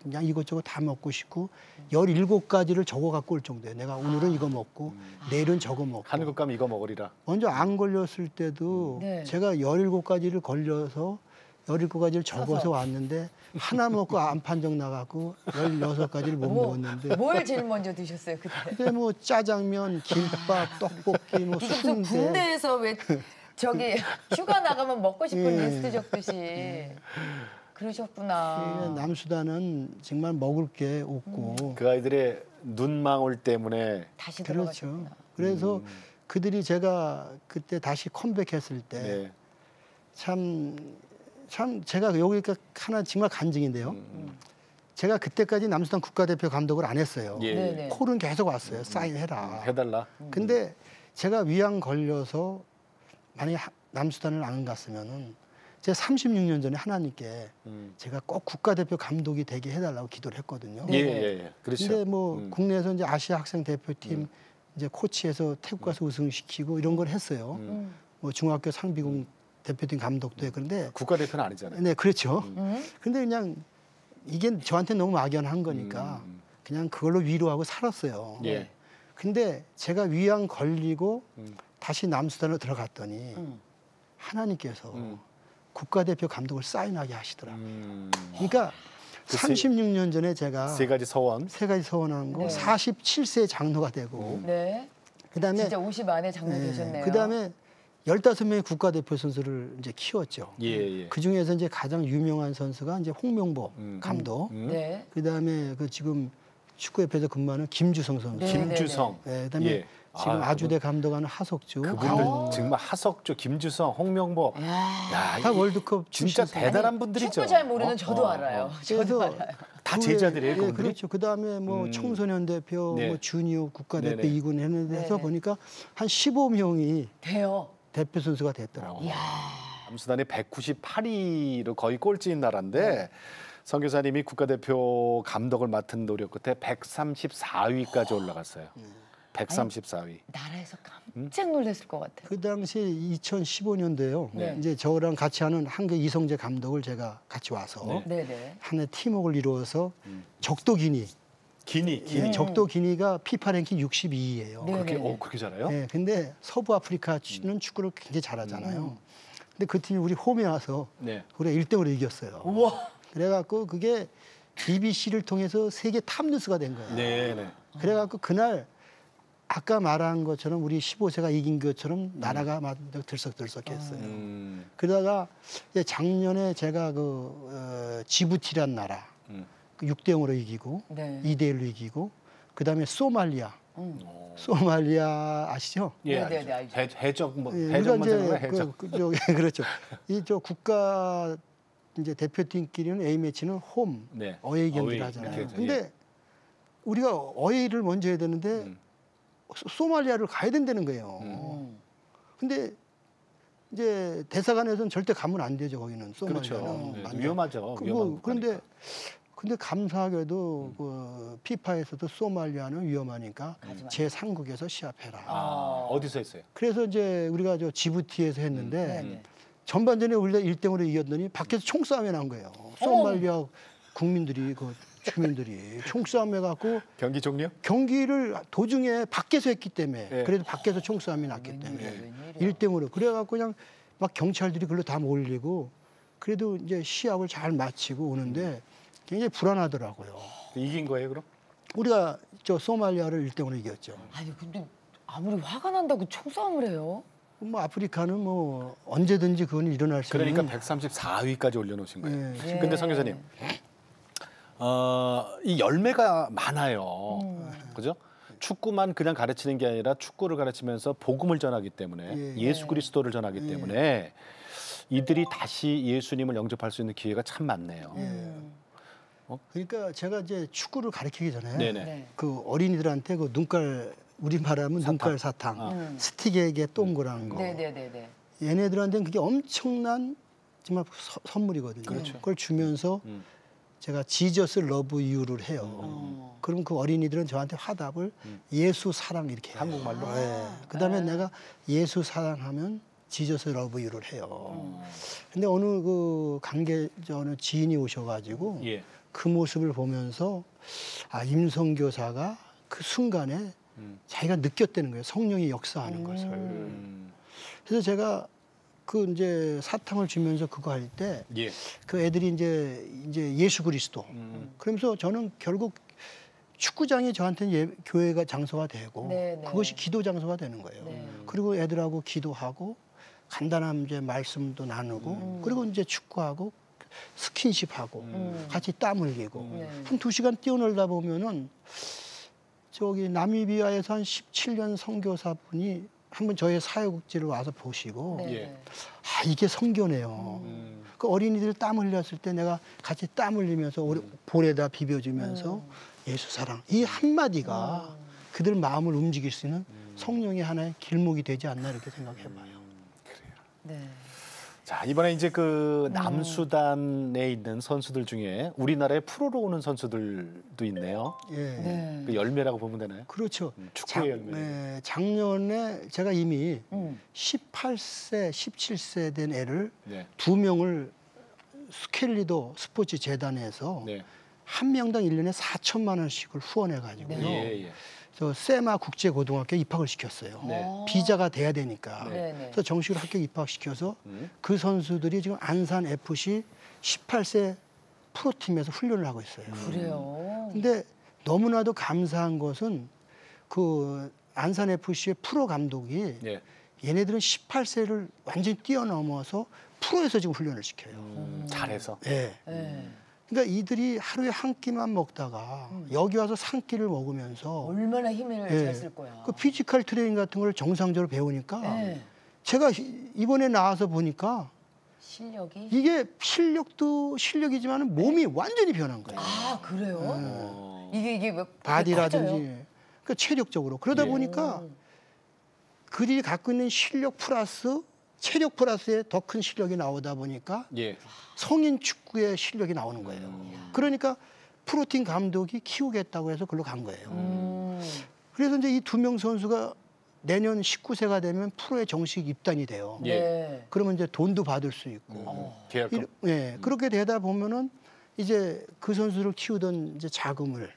그냥 이것저것 다 먹고 싶고 17가지를 적어 갖고 올 정도예요. 내가 오늘은 이거 먹고 내일은 저거 먹고. 한국 가면 이거 먹으리라. 먼저 안 걸렸을 때도 네. 제가 17가지를 걸려서 17가지를 적어서 왔는데 하나 먹고 안 판정 나갖고 16가지를 못 먹었는데 뭘 제일 먼저 드셨어요 그때? 그때 뭐 짜장면, 김밥, 떡볶이, 뭐 이게 무슨 순대 군대에서 왜 저기 휴가 나가면 먹고 싶은 예. 리스트 적듯이 그러셨구나. 남수단은 정말 먹을 게 없고 그 아이들의 눈망울 때문에 다시 그렇죠. 들어가셨구나. 그래서 그들이 제가 그때 다시 컴백했을 때 네. 참 제가 여기가 하나 정말 간증인데요. 제가 그때까지 남수단 국가대표 감독을 안 했어요. 예. 네네. 콜은 계속 왔어요. 사인해라. 해달라. 근데 제가 위암 걸려서 만약에 남수단을 안 갔으면은 제가 36년 전에 하나님께 제가 꼭 국가대표 감독이 되게 해달라고 기도를 했거든요. 예, 예, 예. 그렇죠. 근데 뭐 국내에서 이제 아시아 학생 대표팀 이제 코치해서 태국 가서 우승시키고 이런 걸 했어요. 뭐 중학교 상비공 대표팀 감독도 해. 그런데 국가대표는 아니잖아요. 네, 그렇죠. 근데 그냥 이게 저한테 너무 막연한 거니까 그냥 그걸로 위로하고 살았어요. 예. 근데 제가 위암 걸리고 다시 남수단으로 들어갔더니 하나님께서 국가대표 감독을 사인하게 하시더라고요. 그러니까 그 36년 전에 제가 세 가지 서원. 세 가지 서원한 거 네. 47세 장로가 되고 네. 그다음에 진짜 50 안에 장로 되셨네요. 그다음에 15명의 국가대표 선수를 이제 키웠죠. 예, 예. 그 중에서 이제 가장 유명한 선수가 이제 홍명보 감독. 네. 그다음에 그 지금 축구협회에서 근무하는 김주성 선수. 네. 김주성. 네, 그다음에 예. 지금 아주대 감독하는 하석주. 그분들 정말 하석주, 김주성, 홍명보. 야. 야, 다 이 월드컵 진짜 출신. 대단한 분들이죠. 축구 잘 모르는 저도 알아요. 저도 그래서 알아요. 다 제자들이에요, 예, 그분들이? 그렇죠. 그다음에 뭐 청소년 대표, 네. 뭐 주니어 국가대표 네네. 2군 했는데 해서 네네. 보니까 한 15명이 돼요. 대표 선수가 됐더라고요. 남수단이 198위로 거의 꼴찌인 나라인데 선교사님이 국가대표 감독을 맡은 노력 끝에 134위까지 올라갔어요. 134위. 나라에서 깜짝 놀랐을 것 같아요. 그 당시 2015년도에요. 네. 이제 저랑 같이 하는 한국 이성재 감독을 제가 같이 와서 네네. 한 해 팀워크를 이루어서 적도 기니, 기니. 예, 적도 기니가 피파 랭킹 62위예요. 네. 그렇게 네네. 그렇게 잘해요? 예, 근데 서부 아프리카는 축구를 굉장히 잘하잖아요. 근데 그 팀이 우리 홈에 와서 네. 우리가 1등으로 이겼어요. 우와. 그래갖고 그게 BBC를 통해서 세계 탑뉴스가 된 거예요. 네, 네. 그래갖고 그날 아까 말한 것처럼 우리 15세가 이긴 것처럼 나라가 막 들썩들썩했어요. 그러다가 이제 작년에 제가 지부티란 나라 그 6대 0으로 이기고 네. 2대 1로 이기고 그다음에 소말리아 소말리아 아시죠? 예, 네, 네, 알죠. 알죠. 해적 뭐 예, 해적만 우리가 생각해 이제 해적. 그렇죠. 이 저 국가 이제 대표팀끼리는 A 매치는 홈, 네. 어웨이 경기를 어웨이, 하잖아요. 그렇죠. 근데 우리가 어웨이를 먼저 해야 되는데 소말리아를 가야 된다는 거예요. 근데 이제 대사관에서는 절대 가면 안 되죠. 거기는 소말리아는. 그렇죠. 네, 완전. 위험하죠. 그 위험한 뭐, 근데 감사하게도 그 피파에서도 소말리아는 위험하니까 가지 마라. 제3국에서 시합해라. 아, 어디서 했어요? 그래서 이제 우리가 저 지부티에서 했는데 네네. 전반전에 우리가 1대0으로 이겼더니 밖에서 총싸움이 난 거예요. 소말리아 국민들이 그 주민들이 총싸움 해갖고 경기 종료? 경기를 도중에 밖에서 했기 때문에 예. 그래도 밖에서 총싸움이 났기 웬일이야, 때문에 웬일이야. 1대0으로 그래갖고 그냥 막 경찰들이 글로 다 몰리고 그래도 이제 시합을 잘 마치고 오는데 굉장히 불안하더라고요. 이긴 거예요, 그럼? 우리가 저 소말리아를 1대0으로 이겼죠. 아니 근데 아무리 화가 난다고 총싸움을 해요? 뭐 아프리카는 뭐 언제든지 그건 일어날 수 그러니까 있는 134위까지 올려놓으신 거예요. 예. 근데 성 교사님, 이 열매가 많아요. 그죠? 축구만 그냥 가르치는 게 아니라 축구를 가르치면서 복음을 전하기 때문에 예수 그리스도를 전하기 때문에 이들이 다시 예수님을 영접할 수 있는 기회가 참 많네요. 그러니까 제가 이제 축구를 가르치기 전에 네네. 네. 그 어린이들한테 그 눈깔 우리 말하면 눈깔 사탕, 스틱에게 동그란 거. 네네네네. 얘네들한테는 그게 엄청난 정말 선물이거든요. 그렇죠. 그걸 주면서 제가 지저스 러브 유를 해요. 그럼 그 어린이들은 저한테 화답을 예수 사랑 이렇게 해요. 한국말로? 그다음에 내가 예수 사랑하면 지저스 러브 유를 해요. 근데 어느 그 어느 지인이 오셔가지고 예. 그 모습을 보면서 아 임성교사가 그 순간에 자기가 느꼈다는 거예요. 성령이 역사하는 것을. 그래서 제가 그 이제 사탕을 주면서 그거 할 때 그 예. 애들이 이제 예수 그리스도. 그러면서 저는 결국 축구장이 저한테는 교회가 장소가 되고 네, 네. 그것이 기도 장소가 되는 거예요. 네. 그리고 애들하고 기도하고 간단한 이제 말씀도 나누고 그리고 이제 축구하고 스킨십하고 같이 땀 흘리고 네. 한 2시간 뛰어놀다 보면은 저기 나미비아에서 한 17년 선교사분이 한번 저의 사회국지를 와서 보시고 네. 예. 아 이게 선교네요. 그 어린이들 땀 흘렸을 때 내가 같이 땀 흘리면서 볼에다 비벼주면서 예수 사랑 이 한마디가 그들 마음을 움직일 수 있는 성령의 하나의 길목이 되지 않나 이렇게 생각해봐요. 네. 자, 이번에 이제 그 남수단에 있는 선수들 중에 우리나라에 프로로 오는 선수들도 있네요. 예. 네. 그 열매라고 보면 되나요? 그렇죠. 축구의 열매. 네, 작년에 제가 이미 18세, 17세 된 애를 네. 2명을 스켈리도 스포츠 재단에서 네. 한 명당 1년에 4천만 원씩을 후원해 가지고요. 예, 예. 저 세마 국제고등학교에 입학을 시켰어요. 네. 비자가 돼야 되니까. 네, 네. 그래서 정식으로 학교 입학시켜서 그 선수들이 지금 안산 FC 18세 프로팀에서 훈련을 하고 있어요. 그래요. 근데 너무나도 감사한 것은 그 안산 FC의 프로 감독이 예. 얘네들은 18세를 완전히 뛰어넘어서 프로에서 지금 훈련을 시켜요. 잘해서. 예. 네. 그러니까 이들이 하루에 한 끼만 먹다가 여기 와서 한 끼를 먹으면서 얼마나 힘을 예. 잘 쓸 거야. 그 피지컬 트레이닝 같은 걸 정상적으로 배우니까 네. 제가 이번에 나와서 보니까 실력이. 이게 실력도 실력이지만 몸이 완전히 변한 거예요. 아 그래요? 이게 왜 바디라든지 커져요? 그러니까 체력적으로 그러다 보니까 그들이 갖고 있는 실력 플러스 체력 플러스에 더 큰 실력이 나오다 보니까 예. 성인 축구의 실력이 나오는 거예요. 그러니까 프로팀 감독이 키우겠다고 해서 그걸로 간 거예요. 네. 그래서 이제 이 2명 선수가 내년 19세가 되면 프로에 정식 입단이 돼요. 예. 네. 그러면 이제 돈도 받을 수 있고. 계약금. 예, 그렇게 되다 보면은 이제 그 선수를 키우던 이제 자금을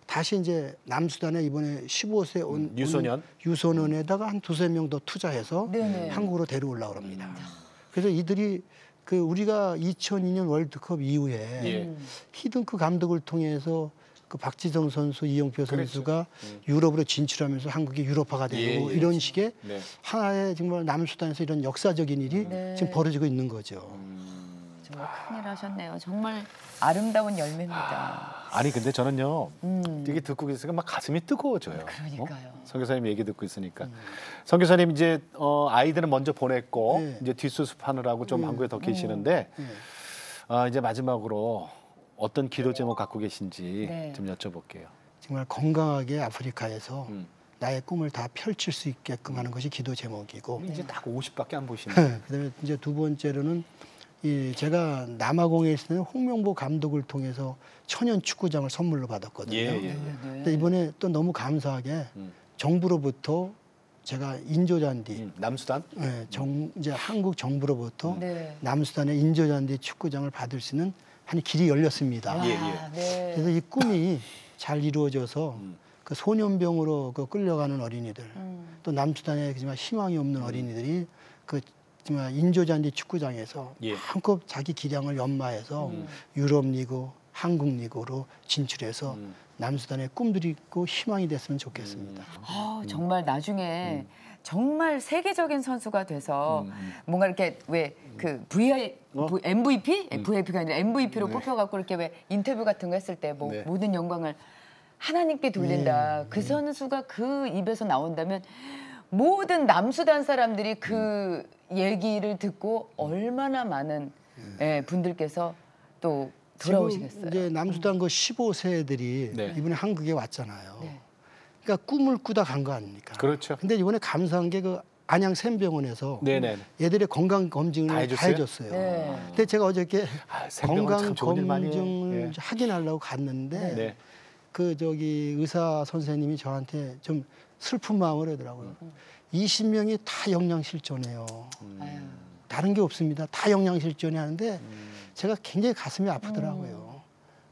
다시 이제 남수단에 이번에 15세 온 유소년? 유소년에다가 한 2~3명 더 투자해서 네네. 한국으로 데려올라고 합니다. 그래서 이들이 그 우리가 2002년 월드컵 이후에 예. 히든크 감독을 통해서 그 박지성 선수, 이영표 그랬죠. 선수가 유럽으로 진출하면서 한국이 유럽화가 되고 예, 예. 이런 식의 네. 하나의 정말 남수단에서 이런 역사적인 일이 네. 지금 벌어지고 있는 거죠. 정말 큰일 하셨네요. 정말 아름다운 열매입니다. 아니 근데 저는요 이게 듣고 있으니까 막 가슴이 뜨거워져요. 그러니까요. 선교사님 얘기 듣고 있으니까 선교사님 이제 아이들은 먼저 보냈고 네. 이제 뒷수습하느라고 좀 한국에 더 계시는데 이제 마지막으로 어떤 기도 제목 갖고 계신지 네. 좀 여쭤볼게요. 정말 건강하게 아프리카에서 나의 꿈을 다 펼칠 수 있게끔 하는 것이 기도 제목이고 이제 딱 50밖에 안 보시네. 그다음에 이제 두 번째로는 제가 남아공에 있을 때는 홍명보 감독을 통해서 천연 축구장을 선물로 받았거든요. 예. 근데 이번에 또 너무 감사하게 정부로부터 제가 인조잔디 남수단? 네, 이제 한국 정부로부터 네. 남수단의 인조잔디 축구장을 받을 수 있는 한 길이 열렸습니다. 와, 예. 네. 그래서 이 꿈이 잘 이루어져서 그 소년병으로 끌려가는 어린이들 또 남수단에 정말 희망이 없는 어린이들이 그 정말 인조잔디 축구장에서 예. 한껏 자기 기량을 연마해서 유럽 리그, 한국 리그로 진출해서 남수단의 꿈들이 있고 희망이 됐으면 좋겠습니다. 정말 나중에 정말 세계적인 선수가 돼서 뭔가 이렇게 왜 그 MVP? VIP가 아니라 MVP로 뽑혀갖고 이렇게 왜 인터뷰 같은 거 했을 때 뭐 네. 모든 영광을 하나님께 돌린다. 그 선수가 그 입에서 나온다면 모든 남수단 사람들이 그 얘기를 듣고 얼마나 많은 분들께서 또 돌아오시겠어요. 이제 남수단 그 15세들이 네. 이번에 한국에 왔잖아요. 네. 그러니까 꿈을 꾸다 간 거 아닙니까? 그렇죠. 근데 이번에 감사한 게 그 안양 샘병원에서 네네. 얘들의 건강 검진을 다 다 해줬어요? 해줬어요. 네. 근데 제가 어저께 생명은 건강 참 좋은 일 많이 해. 검진을 예. 확인하려고 갔는데 네. 그 의사 선생님이 저한테 좀 슬픈 마음을 하더라고요. 20명이 다 영양실조네요. 아유. 다른 게 없습니다. 다 영양실조네 하는데 제가 굉장히 가슴이 아프더라고요.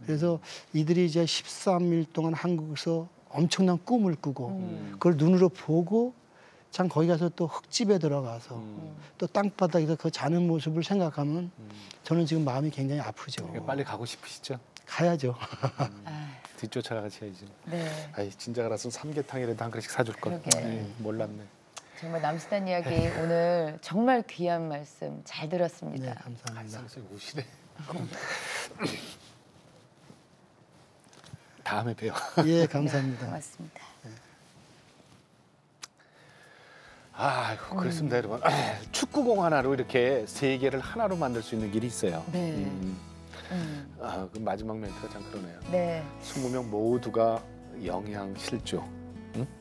그래서 이들이 이제 13일 동안 한국에서 엄청난 꿈을 꾸고 그걸 눈으로 보고 참 거기 가서 또 흙집에 들어가서 또 땅바닥에서 그 자는 모습을 생각하면 저는 지금 마음이 굉장히 아프죠. 빨리 가고 싶으시죠? 가야죠. 뒤쫓아가셔야지. 네. 아이 진작 알았으면 삼계탕이라도 한 그릇씩 사줄 걸. 그러게. 몰랐네. 정말 남수단 이야기 오늘 정말 귀한 말씀 잘 네, 들었습니다. 감사합니다. 상승 오시네. 다음에 봬요. 예, 감사합니다. 고맙습니다. 아이고 그렇습니다 여러분. 축구공 하나로 이렇게 세계를 하나로 만들 수 있는 길이 있어요. 네. 그 마지막 멘트가 참 그러네요. 네. 20명 모두가 영양실조.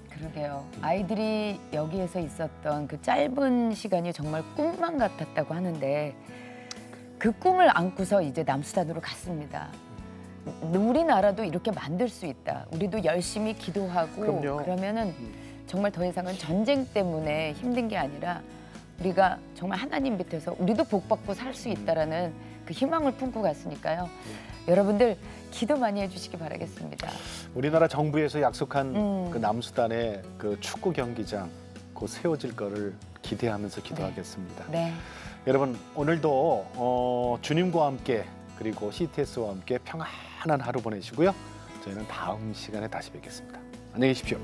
그러게요. 아이들이 여기에서 있었던 그 짧은 시간이 정말 꿈만 같았다고 하는데 그 꿈을 안고서 이제 남수단으로 갔습니다. 우리나라도 이렇게 만들 수 있다. 우리도 열심히 기도하고 그럼요. 그러면은 정말 더 이상은 전쟁 때문에 힘든 게 아니라 우리가 정말 하나님 밑에서 우리도 복받고 살 수 있다라는 그 희망을 품고 갔으니까요. 여러분들 기도 많이 해주시기 바라겠습니다. 우리나라 정부에서 약속한 그 남수단의 그 축구 경기장 곧 세워질 거를 기대하면서 기도하겠습니다. 네. 여러분 오늘도 주님과 함께 그리고 CTS와 함께 평안한 하루 보내시고요. 저희는 다음 시간에 다시 뵙겠습니다. 안녕히 계십시오.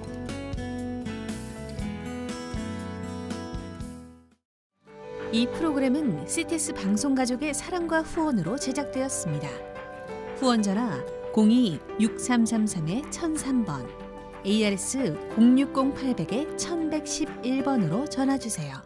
이 프로그램은 CTS 방송가족의 사랑과 후원으로 제작되었습니다. 후원 전화 02-6333-1003번, ARS 060-800-1111번으로 전화 주세요.